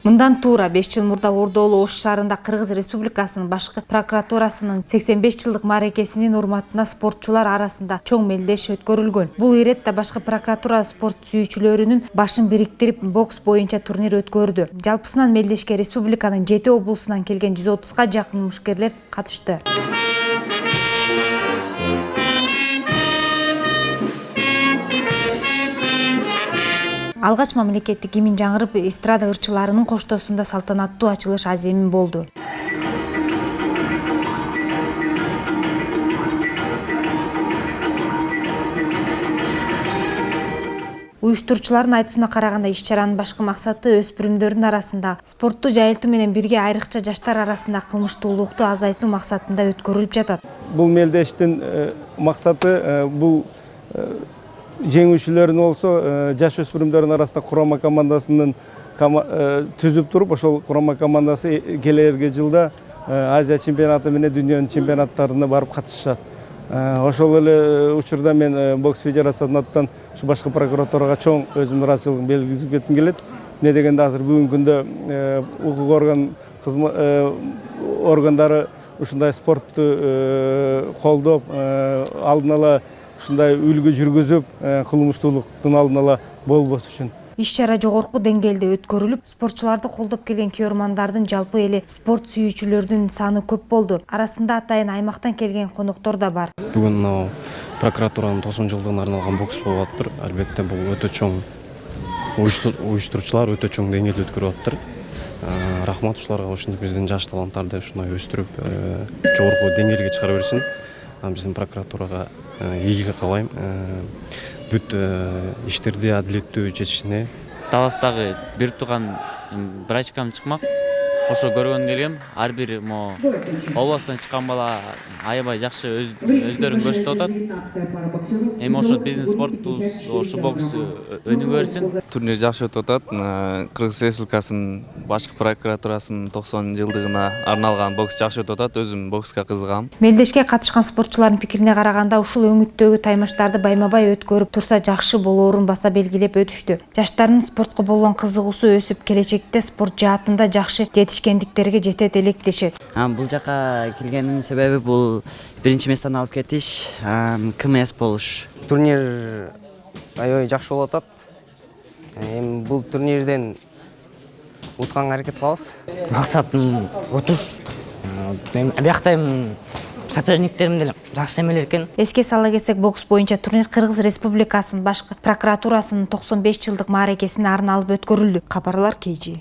Мындан туура 5 жыл мурда Ордолу Ош шаарында Кыргыз Республикасынын башкы прокуратурасынын 85 жылдык мааракесинин урматына спортчулар арасында чоң мелдеш өткөрүлгөн. Бул иретте башкы прокуратура спорт сүйүүчүлөрүнүн башын бириктирип бокс боюнча турнир өткөрдү. Жалпысынан мелдешке республиканын 7 облусунан келген 130га жакын мушкерлер катышты. Алгач мамлекеттик гимн жаңырып, эстрада ырчыларынын коштоосунда салтанаттуу ачылыш аземи болду. Уюштуруучулардын айтуусуна караганда, иш-чаранын башкы максаты өспүрүмдөрдүн арасында спортту жайылтуу менен бирге айрыкча жаштар арасында кылмыштуулукту азайтуу максатында өткөрүлүп жатат. Бул мелдештин максаты бул жеңүүчүлөрүн болсо жаш өспүрүмдөрдүн арасында курама командасынын түзүп туруп, ошол курама командасы келерги жылда Азия чемпионаты менен дүйнөнүн чемпионаттарына барып катышат. Ошол эле учурда мен бокс федерациясынын атынан ушу башкы прокуратурага чоң өзүмдүн ыраазычылыгымды белгилеп кетким келет. Эмне дегенде азыр бүгүнкү күндө укук органдары ушундай спортту колдоп, алдын ала ушундай үлгү жүргүзүп, кылмыштуулуктун алдын ала болбос үчүн. Иш-чара жогорку деңгээлде өткөрүлүп, спортчуларды колдоп келген көрөрмандардын жалпы эле спорт сүйүүчүлөрдүн саны көп болду. Арасында атайын аймактан келген коноктор да бар. Бүгүн прокуратуранын 90 жылдыгына арналган бокс болуп атыптыр. Албетте бул өтө чоң уюштуруучулар өтө чоң деңгээлде өткөрүп атыптыр. Рахмат ушуларга, ушинтип биздин жаш таланттарды ушундай өстүрүп, жогорку деңгээлге чыгара берсин. Биздин прокуратурага ийгилик каалайм. Бүт иштерди адилеттүү чечишине. Таластагы бир тууган брачкам чыкмак. Ошо көргөн келгем. Ар бир областан чыккан бала аябай жакшы өздөрүн көрсөтүп атат. Эми ошо биздин спортубуз, ошо бокс өнүгө берсин. Турнир жакшы өтүп атат. Кыргыз Республикасынын башкы прокуратурасынын 90 жылдыгына арналган бокс жакшы өтүп атат. Өзүм бокска кызыгам. Мелдешке катышкан спортчулардын пикирине караганда, ушул өңүттөгү таймаштарды байма-бай өткөрүп турса жакшы болоорун баса белгилеп өтүштү. Жаштардын спортко болгон кызыгуусу өсүп, келечекте спорт жаатында жакшы жетишкендиктерге жетет элек дешет. Бул жака келгениmin себеби бул биринчи местени алып кетиш, КМС болуш. Турнир аябай жакшы болуп атат. Эми бул турнирден утканга аракет кылабыз. Максатым отуш. Биякта соперниктерим деле жакшы эмелер экен. Эске сала кетсек, бокс боюнча турнир Кыргыз Республикасынын башкы прокуратурасынын 95 жылдык мааракесине арналып өткөрүлдү. Кабарлар KG.